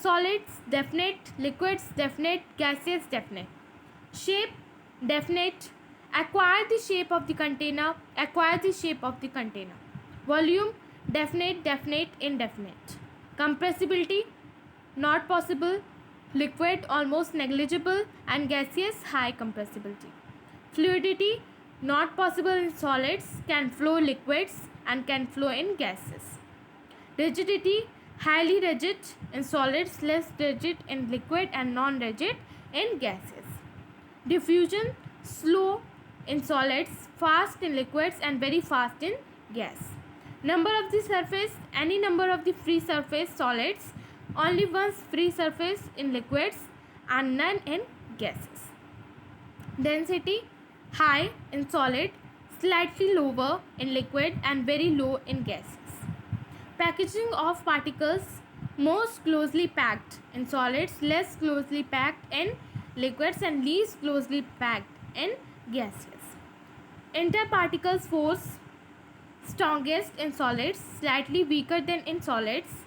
solids definite, liquids definite, gases definite. Shape definite, acquire the shape of the container, acquire the shape of the container. Volume definite, definite, indefinite. Compressibility not possible, liquid almost negligible, and gaseous high compressibility. Fluidity not possible in solids, can flow liquids and can flow in gases. Rigidity highly rigid in solids, less rigid in liquid and non-rigid in gases. Diffusion slow in solids, fast in liquids and very fast in gas. Number of the surface, any number of the free surface solids, only one free surface in liquids and none in gases. Density high in solid, slightly lower in liquid and very low in gases. Packaging of particles most closely packed in solids, less closely packed in liquids and least closely packed in gases. Interparticles force strongest in solids, slightly weaker than in solids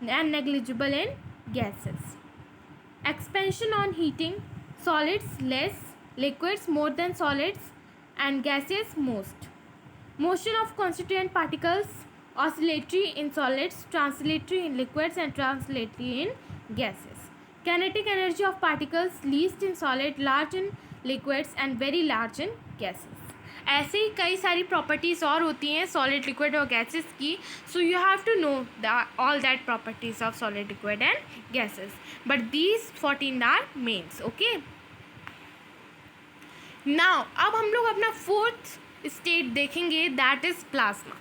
and negligible in gases. Expansion on heating, solids less, liquids more than solids and gases most. Motion of constituent particles, oscillatory in solids, translatory in liquids and translatory in gases. Kinetic energy of particles least in solid, large in liquids and very large in gases. ऐसे ही कई सारी properties और होती हैं solid, liquid और gases की. So you have to know all that properties of solid, liquid and gases, but these 14 are mains, okay. Now अब हम लोग अपना फोर्थ स्टेट देखेंगे, that is plasma,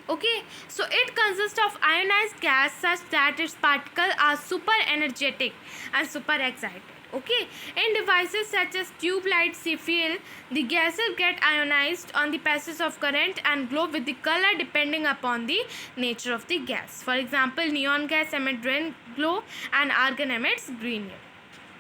okay. So it consists of ionized gas such that its particles are super energetic and super excited, okay. In devices such as tube lights, CFL, the gases get ionized on the passage of current and glow with the color depending upon the nature of the gas. For example, neon gas emits red glow and argon emits green yellow.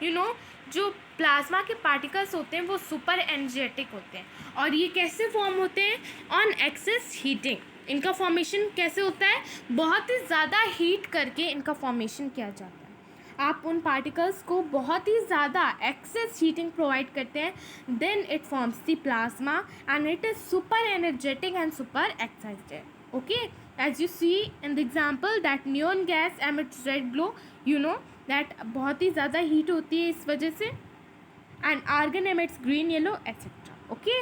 You know, जो plasma के particles होते हैं वो super energetic होते हैं, और ये कैसे फॉर्म होते हैं? On excess heating. इनका फॉर्मेशन कैसे होता है? बहुत ही ज़्यादा हीट करके इनका फॉर्मेशन किया जाता है. आप उन पार्टिकल्स को बहुत ही ज़्यादा एक्सेस हीटिंग प्रोवाइड करते हैं, then it forms the plasma and it is super energetic and super excited, okay. As you see in the example that neon gas emits red glow, you know that बहुत ही ज़्यादा heat होती है इस वजह से, and argon emits green yellow etcetera, okay.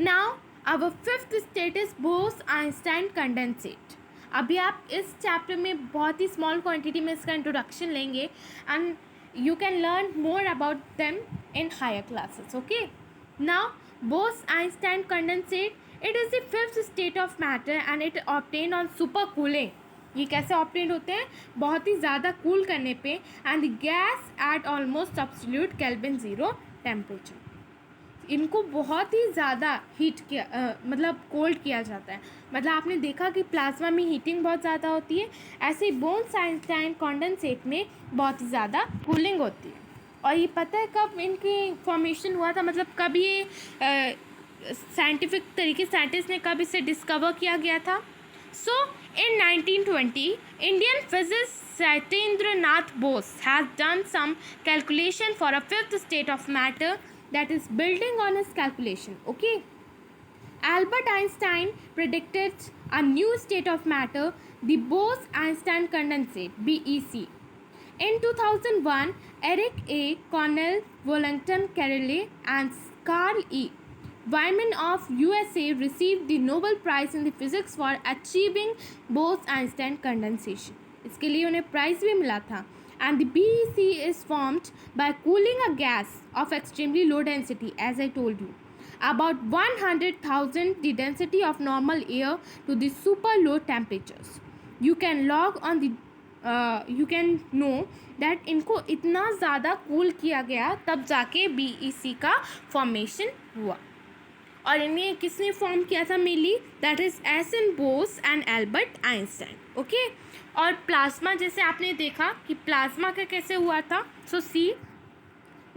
Now Our fifth state is Bose-Einstein condensate. अभी आप इस चैप्टर में बहुत ही स्मॉल क्वांटिटी में इसका इंट्रोडक्शन लेंगे and you can learn more about them in higher classes. Okay, now Bose-Einstein condensate, it is the fifth state of matter and it obtained on supercooling. ये कैसे ऑप्टेन होते हैं? बहुत ही ज़्यादा कूल करने पे and the gas at almost absolute kelvin zero temperature. इनको बहुत ही ज़्यादा हीट किया मतलब कोल्ड किया जाता है. मतलब आपने देखा कि प्लाज्मा में हीटिंग बहुत ज़्यादा होती है, ऐसे ही बोस-आइंस्टाइन कॉन्डेंसेट में बहुत ही ज़्यादा कूलिंग होती है. और ये पता है कब इनकी फॉर्मेशन हुआ था, मतलब कब ये साइंटिफिक तरीके साइंटिस्ट ने कब इसे डिस्कवर किया गया था? सो in 1920, Indian physicist Satyendra Nath Bose has done some calculation for a fifth state of matter that is building on his calculation. Okay, Albert Einstein predicted a new state of matter, the Bose-Einstein condensate (BEC). In 2001, Eric A. Cornell, Wellington Carrelli, and Carl E. Wyman of USA received the Nobel Prize in the Physics for achieving Bose-Einstein condensation. इसके लिए उन्हें prize भी मिला था. And the BEC is formed by cooling a gas of extremely low density, as I told you, about 100,000 the density of normal air to the super low temperatures. You can log on the you can know that इनको इतना ज़्यादा cool किया गया तब जाके BEC का formation हुआ. और इन्हें किसने फॉर्म किया था mainly? That is S N Bose and Albert Einstein. Okay, और प्लाज्मा जैसे आपने देखा कि प्लाज्मा का कैसे हुआ था. सो सी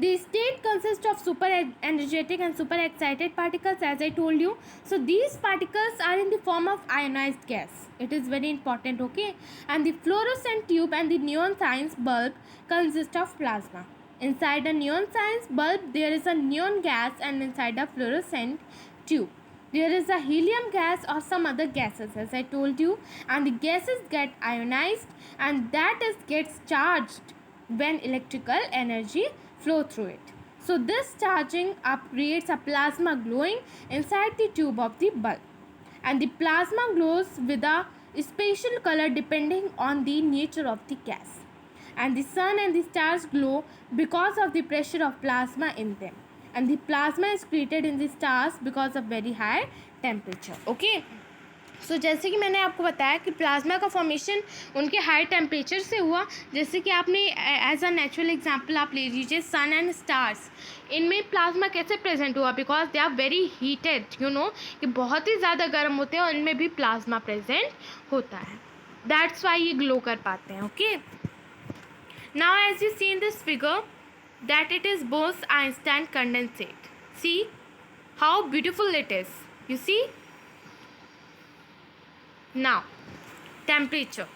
the state consists of super energetic and super excited particles, as I told you. So these particles are in the form of ionized gas. It is very important. Okay, and the fluorescent tube and the neon science bulb consist of plasma. Inside a neon science bulb there is a neon gas, and inside a fluorescent tube there is a helium gas or some other gases, as I told you, and the gases get ionized, and that is gets charged when electrical energy flow through it. So this charging up creates a plasma glowing inside the tube of the bulb, and the plasma glows with a special color depending on the nature of the gas, and the sun and the stars glow because of the pressure of plasma in them, and the plasma is created in the stars because of very high temperature. Okay, सो जैसे कि मैंने आपको बताया कि plasma का formation उनके high temperature से हुआ. जैसे कि आपने एज अ नेचुरल एग्जांपल आप ले लीजिए सन एंड स्टार्स. इनमें प्लाज्मा कैसे प्रेजेंट हुआ? Because they are very heated, you know, कि बहुत ही ज़्यादा गर्म होते हैं और इनमें भी प्लाज्मा प्रेजेंट होता है. दैट्स वाई ये ग्लो कर पाते हैं. Okay, now as you see in this figure that it is Bose Einstein condensate. See how beautiful it is. You see. Now temperature.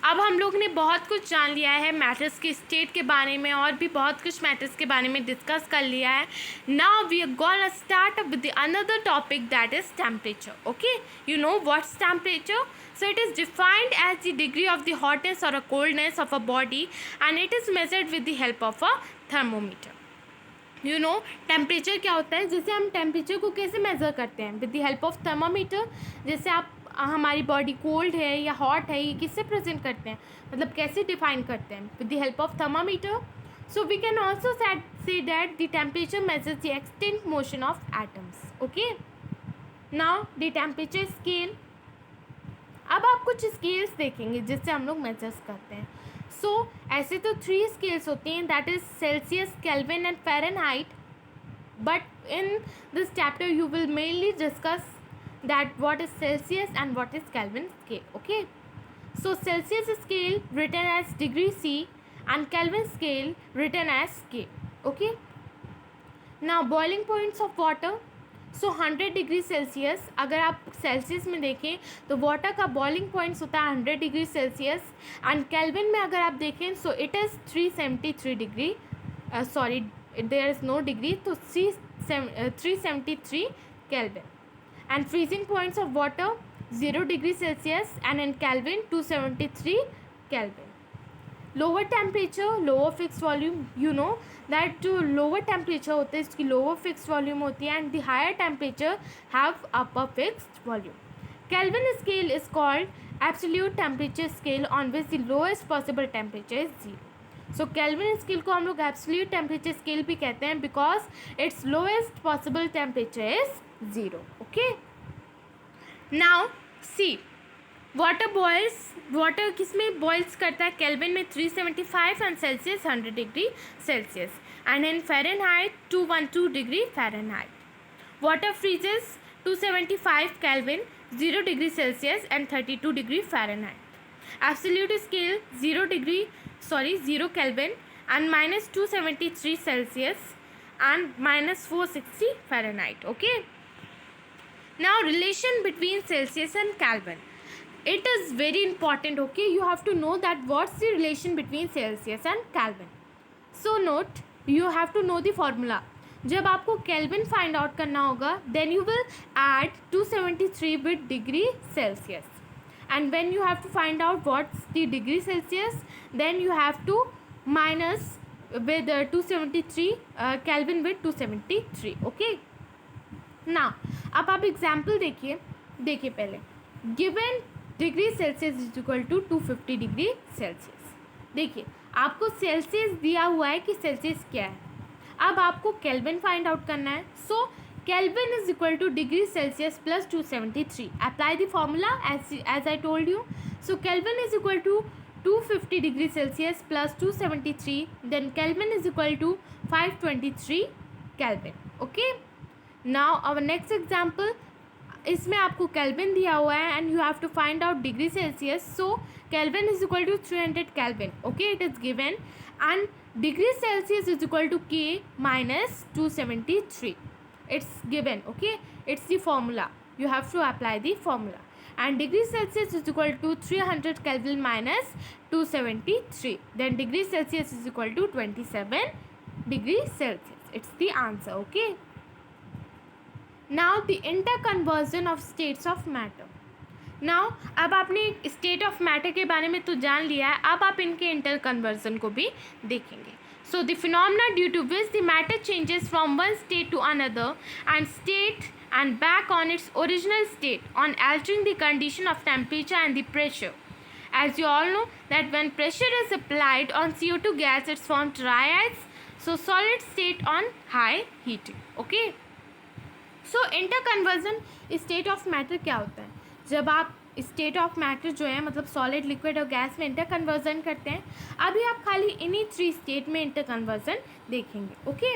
अब हम लोग ने बहुत कुछ जान लिया है मैटर्स के स्टेट के बारे में, और भी बहुत कुछ मैटर्स के बारे में डिस्कस कर लिया है. Now we are gonna start up with another topic that is temperature. Okay, you know what's temperature? So it is defined as the degree of the hotness और a coldness of a body, and it is measured with the help of a thermometer. You know temperature क्या होता है? जैसे हम temperature को कैसे measure करते हैं? With the help of thermometer. जैसे आप हमारी बॉडी कोल्ड है या हॉट है, ये किससे प्रेजेंट करते हैं, मतलब कैसे डिफाइन करते हैं? With the help of thermometer. So we can also say that the temperature measures the extent motion of atoms. Okay, now the temperature scale. अब आप कुछ स्केल्स देखेंगे जिससे हम लोग मेजर्स करते हैं. सो ऐसे तो 3 स्केल्स होती हैं, that is Celsius, kelvin and Fahrenheit. But in this chapter you will mainly discuss that what is Celsius and what is Kelvin scale. Okay, so Celsius scale written as degree C and Kelvin scale written as K. Okay, now boiling points of water. So 100 degree Celsius, अगर आप Celsius में देखें तो water का boiling points होता है 100 degree Celsius, and kelvin में अगर आप देखें so it is 373 degree. Sorry, there is no degree, तो 373 kelvin. And freezing points of water 0 degree Celsius and in Kelvin 273 Kelvin. Lower temperature lower fix volume, you know that जो lower temperature होता है इसकी lower fix volume होती है, and the higher temperature have upper fixed volume. Kelvin scale is called absolute temperature scale on which the lowest possible temperature is 0. So Kelvin scale को हम लोग absolute temperature scale भी कहते हैं because its lowest possible temperature is 0. Okay. Now see, water किस में boils करता है? केल्विन में 375 and Celsius 100 degree Celsius, and in Fahrenheit 212 degree Fahrenheit. Water freezes 275 kelvin 0 degree Celsius and 32 degree Fahrenheit. Absolute scale 0 kelvin and -273 Celsius and -460 Fahrenheit. Okay. Now relation between Celsius and Kelvin. It is very important. Okay, you have to know that what's the relation between Celsius and Kelvin. So note, you have to know the formula. जब आपको Kelvin find out करना होगा, then you will add 273 with degree Celsius. And when you have to find out what's the degree Celsius, then you have to minus with 273 Kelvin with 273. Okay. Now अब आप example देखिए पहले. Given degree Celsius is equal to 250 degree Celsius. देखिए आपको Celsius दिया हुआ है कि सेल्सियस क्या है. अब आपको केल्विन फाइंड आउट करना है. So kelvin is equal to degree Celsius plus 273. Apply the formula as I told you. So kelvin is equal to 250 degree Celsius plus 273, then Kelvin is equal to 523 Kelvin. Okay. Now our next example, इसमें आपको Kelvin दिया हुआ है and you have to find out degree Celsius. So Kelvin is equal to 300 Kelvin. Okay, it is given, and degree Celsius is equal to K minus 273. It's given. Okay, it's the formula. You have to apply the formula. And degree Celsius is equal to 300 Kelvin minus 273. Then degree Celsius is equal to 27 degree Celsius. It's the answer. Okay. Now the interconversion of states of matter. Now अब आपने state of matter के बारे में तो जान लिया है, अब आप इनके interconversion को भी देखेंगे. So the phenomena due to which the matter changes from one state to another and back on its original state on altering the condition of temperature and the pressure. As you all know that when pressure is applied on CO2 gas, it's formed dry ice. So solid state on high heating. Okay. So interconversion state of matter क्या होता है? जब आप state of matter जो है मतलब solid, liquid और gas में इंटरकन्वर्जन करते हैं. अभी आप खाली इन्हीं 3 स्टेट में इंटरकन्वर्जन देखेंगे. ओके.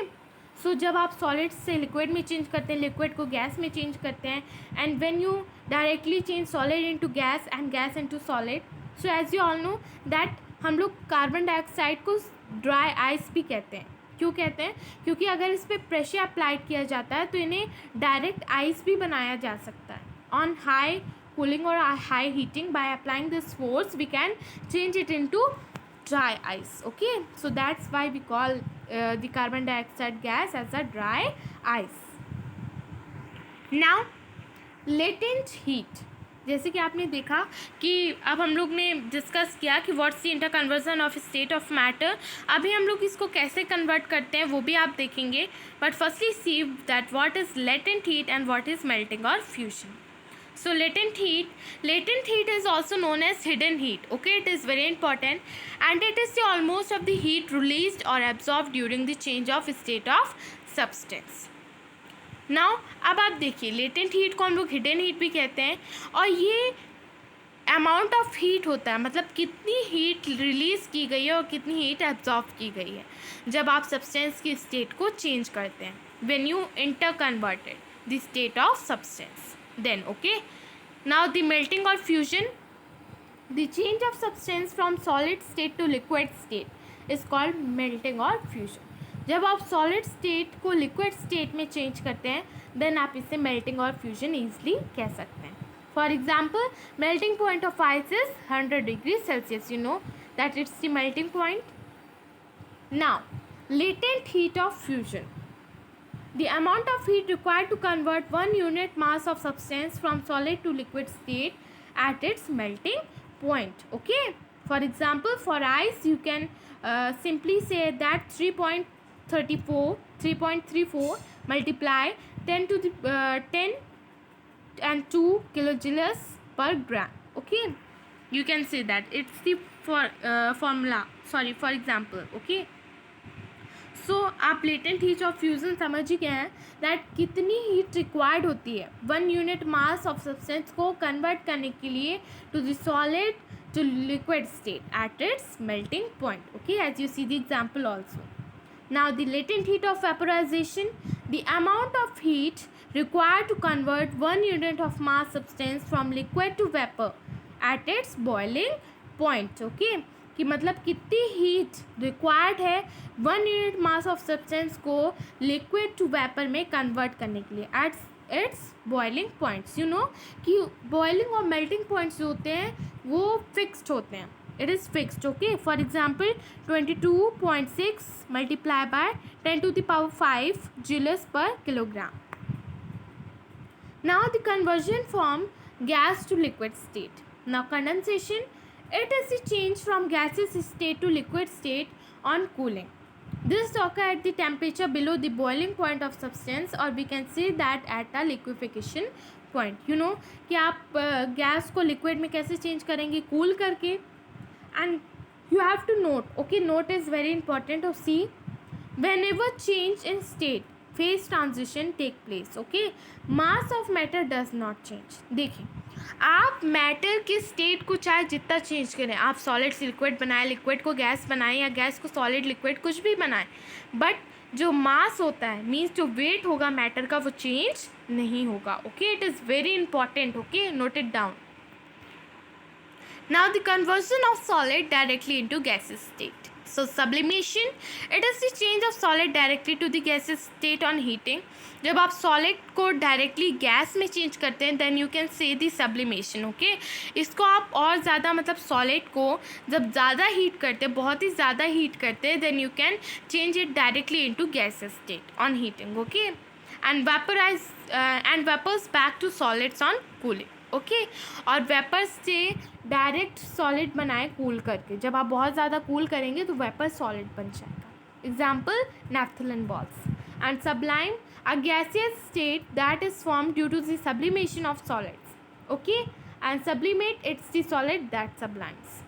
सो जब आप सॉलिड से लिक्विड में चेंज करते हैं, लिक्विड को गैस में चेंज करते हैं, and when you directly change solid into gas and gas into solid. So as you all know that हम लोग कार्बन डाइऑक्साइड को ड्राई आइस भी कहते हैं. क्यों कहते हैं? क्योंकि अगर इस पर प्रेशर अप्लाइड किया जाता है तो इन्हें डायरेक्ट आइस भी बनाया जा सकता है. On high cooling or high heating, by applying this force we can change it into dry ice. Okay, so that's why we call the carbon dioxide gas as a dry ice. Now latent heat, जैसे कि आपने देखा कि अब हम लोग ने discuss किया कि what's the interconversion of state of matter. अभी हम लोग इसको कैसे कन्वर्ट करते हैं वो भी आप देखेंगे. But firstly see that what is latent heat and what is melting और fusion. So latent heat is also known as hidden heat. Okay, it is very important, and it is the almost of the heat released or absorbed during the change of state of substance. Now अब आप देखिए latent heat को हम लोग hidden heat भी कहते हैं, और ये अमाउंट ऑफ हीट होता है, मतलब कितनी हीट रिलीज़ की गई है और कितनी हीट एब्जॉर्ब की गई है जब आप सब्सटेंस की स्टेट को चेंज करते हैं. When you interconverted the state of substance. Then okay, now the melting or fusion, the change of substance from solid state to liquid state is called melting or fusion. जब आप solid state को liquid state में change करते हैं then आप इसे melting और fusion easily कह सकते हैं. For example, melting point of ice is 100 degrees Celsius. You know that it's the melting point. Now latent heat of fusion, the amount of heat required to convert 1 unit mass of substance from solid to liquid state at its melting point. Okay. For example, for ice you can simply say that 3.34 multiply 10 to the 10 and 2 kilojoules per gram. Okay, you can say that it's the formula, sorry, for example. Okay, सो आप latent heat of fusion समझ ही गए हैं that कितनी heat required होती है 1 unit mass of substance को convert करने के लिए to the solid to liquid state at its melting point. Okay, as you see the example also. Now the latent heat of vaporization, the amount of heat required to convert 1 unit of mass substance from liquid to vapor at its boiling point. Okay, कि मतलब कितनी heat required है 1 unit mass of substance को liquid to vapour में convert करने के लिए at its boiling points. You know कि बॉइलिंग और मेल्टिंग पॉइंट्स जो होते हैं वो फिक्स्ड होते हैं. It is fixed. Okay, for example 22.6 multiply by 10 to the power 5 joules per kilogram. Now the conversion from gas to liquid state. Now condensation, it is the change from gaseous state to liquid state on cooling. This occurs at the temperature below the boiling point of substance, or we can say that at a liquefaction point. You know कि आप gas को liquid में कैसे change करेंगे, cool करके. And you have to note, okay, note is very important to see whenever change in state, phase transition take place. Okay, mass of matter does not change. देखिए, आप matter के state को चाहे जितना change करें, आप solid से liquid बनाएं, लिक्विड को गैस बनाएं या गैस को सॉलिड लिक्विड कुछ भी बनाएं, बट जो मास होता है मीन्स जो वेट होगा मैटर का वो चेंज नहीं होगा. Okay, it is very important. Okay, note it down. Now the conversion of solid directly into gaseous state. So sublimation, it is the change of solid directly to the gaseous state on heating. जब आप solid को directly gas में change करते हैं then you can say the sublimation. Okay, इसको आप और ज़्यादा मतलब solid को जब ज़्यादा heat करते हैं, बहुत ही ज़्यादा heat करते हैं, then you can change it directly into gaseous state on heating. Okay, and vapors back to solids on cooling. Okay, और वेपर से डायरेक्ट सॉलिड बनाए कूल करके. जब आप बहुत ज़्यादा कूल करेंगे तो वेपर सॉलिड बन जाएगा. Example naphthalene balls. And sublime, a gaseous state that is form due to the sublimation of solids. Okay, and sublimate it's the solid that sublimes.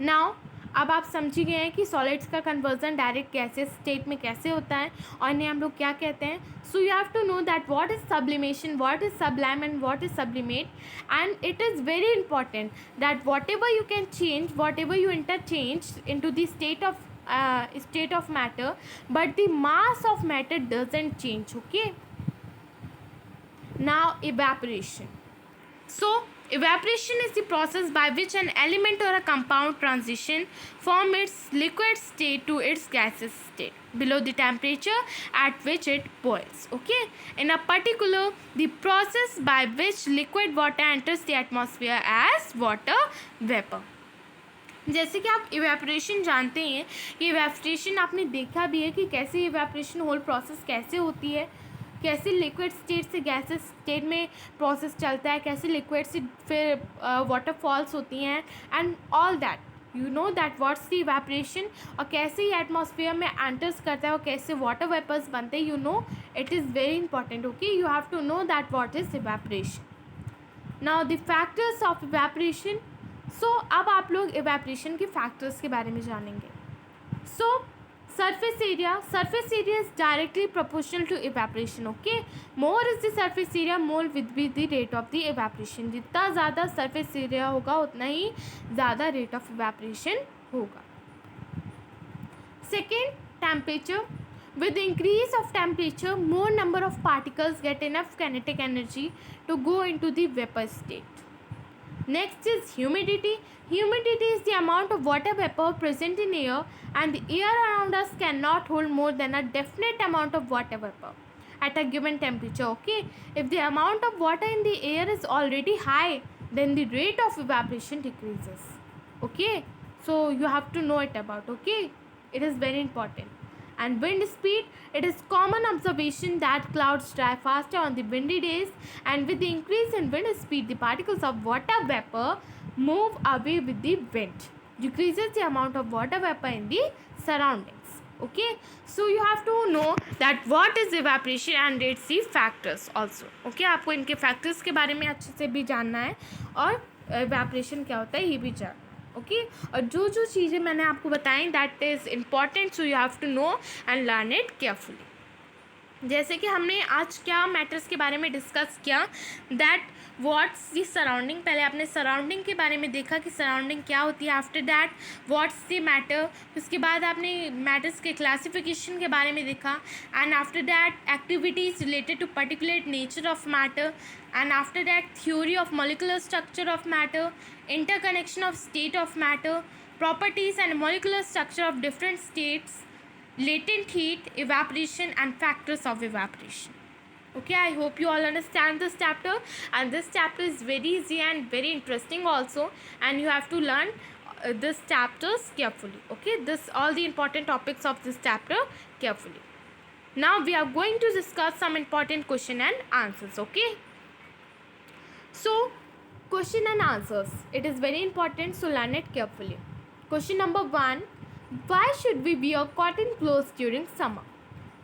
Now अब आप समझ गए हैं कि सॉलिड्स का कन्वर्जन डायरेक्ट गैसियस स्टेट में कैसे होता है और इन्हें हम लोग क्या कहते हैं. So you have to know that what is sublimation, what is sublime and what is sublimate. And it is very important that whatever you can change, whatever you interchange into the state of matter, but the mass of matter doesn't change. Okay, now evaporation. So evaporation is the process by which an element or a compound transition from its liquid state to its gaseous state below the temperature at which it boils. Okay, in a particular, the process by which liquid water enters the atmosphere as water vapor. जैसे कि आप evaporation जानते हैं कि evaporation आपने देखा भी है कि कैसे इवेपोरेशन होल प्रोसेस कैसे होती है, कैसे लिक्विड स्टेट से गैसेस स्टेट में प्रोसेस चलता है, कैसे लिक्विड से फिर वाटरफॉल्स होती हैं and all that. You know that what's the evaporation, और कैसे ही एटमॉस्फेयर में एंटर्स करता है और कैसे वाटर वेपर्स बनते हैं. You know it is very important. Okay, you have to know that what is evaporation. Now the factors of evaporation. So अब आप लोग इवेपोरेशन के फैक्टर्स के बारे में जानेंगे. सो surface area is directly proportional to evaporation. Okay, more is the surface area, more will be the rate of the evaporation. जितना ज़्यादा surface area होगा उतना ही ज़्यादा rate of evaporation होगा. Second, temperature. With the increase of temperature, more number of particles get enough kinetic energy to go into the vapor state. Next is humidity. Humidity is the amount of water vapor present in air, and the air around us cannot hold more than a definite amount of water vapor at a given temperature. Okay, if the amount of water in the air is already high, then the rate of evaporation decreases. Okay, so you have to know it about. Okay, it is very important. And wind speed, it is common observation that clouds dry faster on the windy days, and with the increase in wind speed, the particles of water vapor move away with the wind, decreases the amount of water vapor in the surroundings. Okay, so you have to know that what is evaporation and its the factors also. Okay, आपको इनके factors के बारे में अच्छे से भी जानना है और evaporation क्या होता है ये भी जानना है. ओके, और जो जो चीज़ें मैंने आपको बताई that is important, so you have to know and learn it carefully. जैसे कि हमने आज क्या मैटर्स के बारे में डिस्कस किया, दैट व्हाट्स दी सराउंडिंग. पहले आपने सराउंडिंग के बारे में देखा कि सराउंडिंग क्या होती है. After that what's the matter. उसके बाद आपने मैटर्स के क्लासिफिकेशन के बारे में देखा. And after that activities related to particular nature of matter. And after that theory of molecular structure of matter, interconnection of state of matter, properties and molecular structure of different states, latent heat, evaporation and factors of evaporation. Okay, I hope you all understand this chapter, and this chapter is very easy and very interesting also, and you have to learn this chapters carefully. Okay, this all the important topics of this chapter carefully. Now we are going to discuss some important question and answers. Okay, so question and answers, it is very important, so learn it carefully. Question number 1, why should we wear cotton clothes during summer?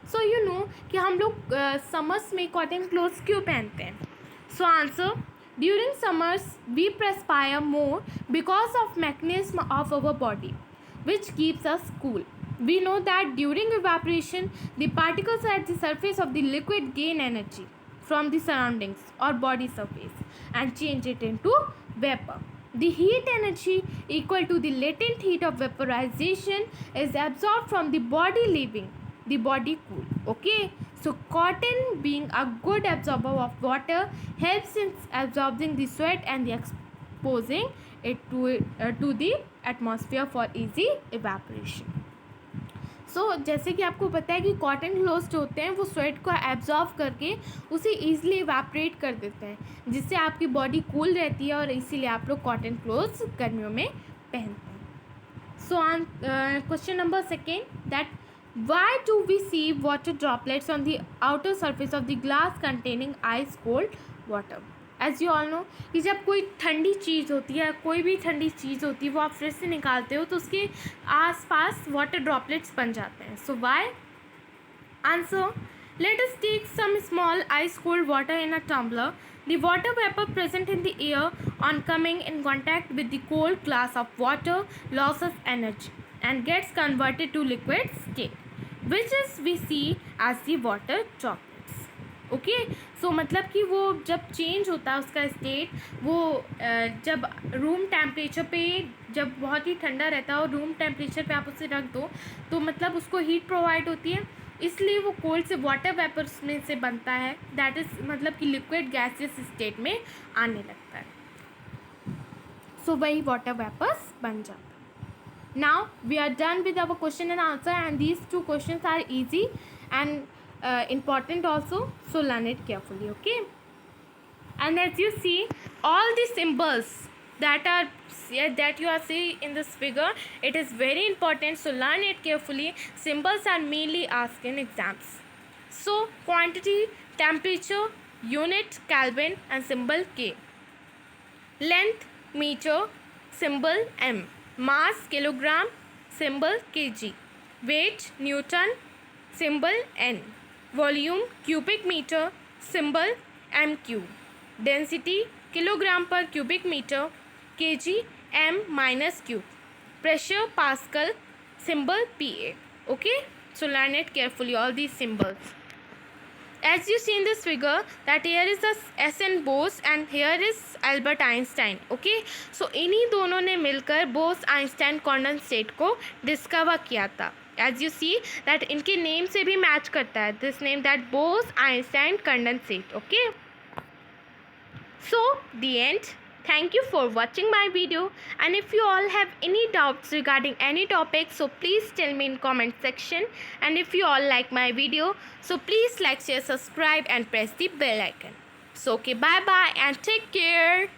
So you know कि हम लोग summers में cotton clothes क्यों पहनते हैं? So answer, during summers we perspire more because of mechanism of our body which keeps us cool. We know that during evaporation the particles at the surface of the liquid gain energy from the surroundings or body surface and change it into vapor. The heat energy equal to the latent heat of vaporization is absorbed from the body, leaving the body cool. Okay, so cotton being a good absorber of water helps in absorbing the sweat and the exposing it to the atmosphere for easy evaporation. सो जैसे कि आपको पता है कि cotton clothes जो होते हैं वो स्वेट को एब्जॉर्व करके उसे ईजिली इवेपोरेट कर देते हैं, जिससे आपकी बॉडी कूल रहती है और इसीलिए आप लोग कॉटन क्लोथ्स गर्मियों में पहनते हैं. So question number 2, that why do we see water droplets on the outer surface of the glass containing ice cold water. As you all know कि जब कोई ठंडी चीज़ होती है, कोई भी ठंडी चीज़ होती है, वो आप फ्रिज से निकालते हो तो उसके आसपास वाटर ड्रॉपलेट्स बन जाते हैं. So why? Answer, let us take some small ice cold water in a tumbler. The water vapour present in the air on coming in contact with the cold glass of water losses energy and gets converted to liquid state, which is we see as the water droplets. Okay, so मतलब कि वो जब change होता है उसका state, वो जब room temperature पे, जब बहुत ही ठंडा रहता है और रूम टेम्परेचर पे आप उसे रख दो तो मतलब उसको हीट प्रोवाइड होती है, इसलिए वो कोल्ड से वाटर वेपर्स में से बनता है. दैट इज़ मतलब कि लिक्विड गैसियस स्टेट में आने लगता है. सो वही वाटर वेपर्स बन जाता है. Now we are done with our question and answer, and these 2 questions are easy and important also, so learn it carefully. Okay, and as you see all the symbols that you are seeing in this figure, it is very important, so learn it carefully. Symbols are mainly asked in exams. So quantity, temperature, unit Kelvin and symbol K. Length meter, symbol M. Mass kilogram, symbol kg. Weight Newton, symbol N. Volume cubic meter, symbol MQ. Density kilogram per cubic meter, kg M minus Q. Pressure Pascal, symbol PA. Okay, so learn it carefully, all these symbols. As you see in this figure that here is the S.N. Bose and here is Albert Einstein. Okay, so इन्हीं दोनों ने मिलकर Bose Einstein condensate को discover किया था. As you see that इनके name से भी मैच करता है, this name that Bose Einstein condensate. Okay, so the end. Thank you for watching my video, and if you all have any doubts regarding any topic, so please tell me in comment section. And if you all like my video, so please like, share, subscribe and press the bell icon. So okay, bye bye and take care.